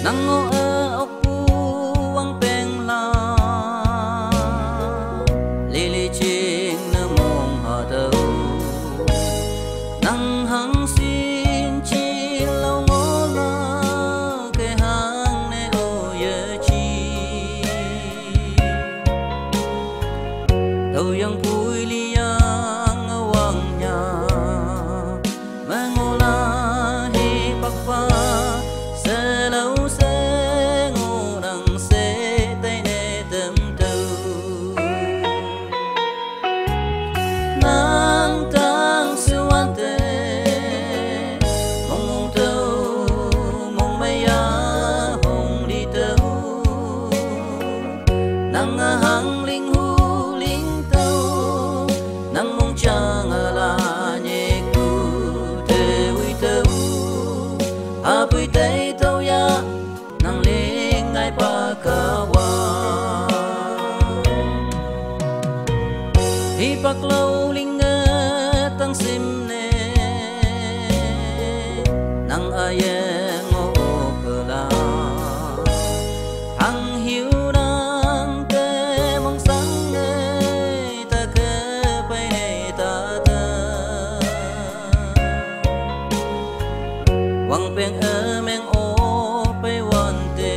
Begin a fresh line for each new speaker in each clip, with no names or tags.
nang ngô opu wang peng la li li ching na mong ha đâu nang hang xin chi lâu ngô la cái hang ne o ye chi đâu yang pui li yang wang nya ma ngô la hi bak pa se lâu se ngô đằng se tay nê tâm tư nang tang siêu an tê mong mong tâu mong mây á hồng đi tâu nang hang linh hu linh tâu nang mong chang la nhẹ cu tê uy tâu a bui tây tâu ya nang linh ai pa kawa hi pak lâu linh tang sim ne nang aye ngô cơ la hằng hiu nang te mong sang ne ta ke pai ne ta ta wang peng meng o pai wan te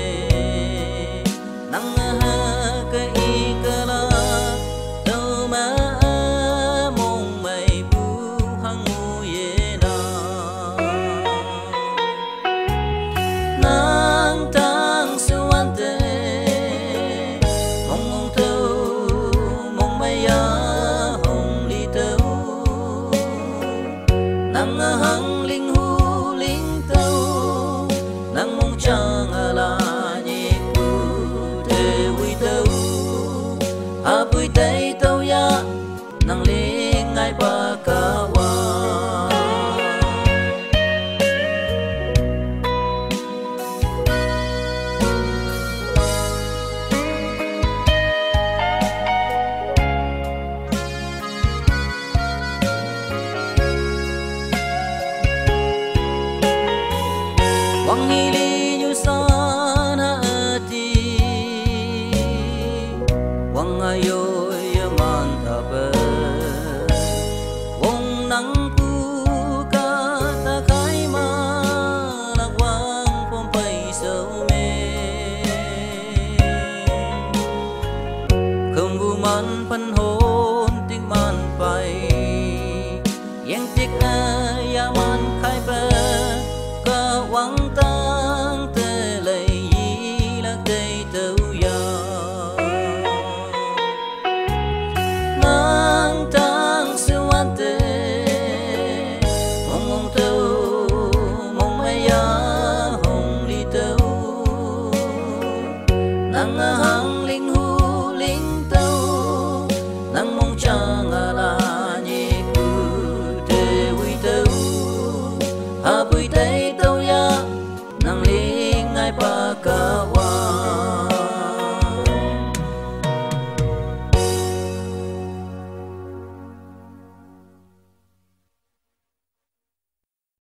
nang ha ke I ke la đâu ma mong mai bu hang u ye na nang tang su an te mong mong tâu mong mai ya hồng li tâu nang hang linh hu linh tâu nang mong chang la nhẹ cu tê uy tâu a bui tây tâu ya nang linh ai pa kawa wang hi li nyu san ha ti wang ayo ya man ta pe wong nang pu ka ta khai ma la wang pom pai so me không bu man pan hôn tik man pai yang tik ya man khai pe ka wang tang te lei yi la tei tâu ya nang tang siêu an te mong mong tâu mong mai ya hồng li tâu nang hang linh hu linh tâu nang mong chang la nhẹ cu tê uy tâu ha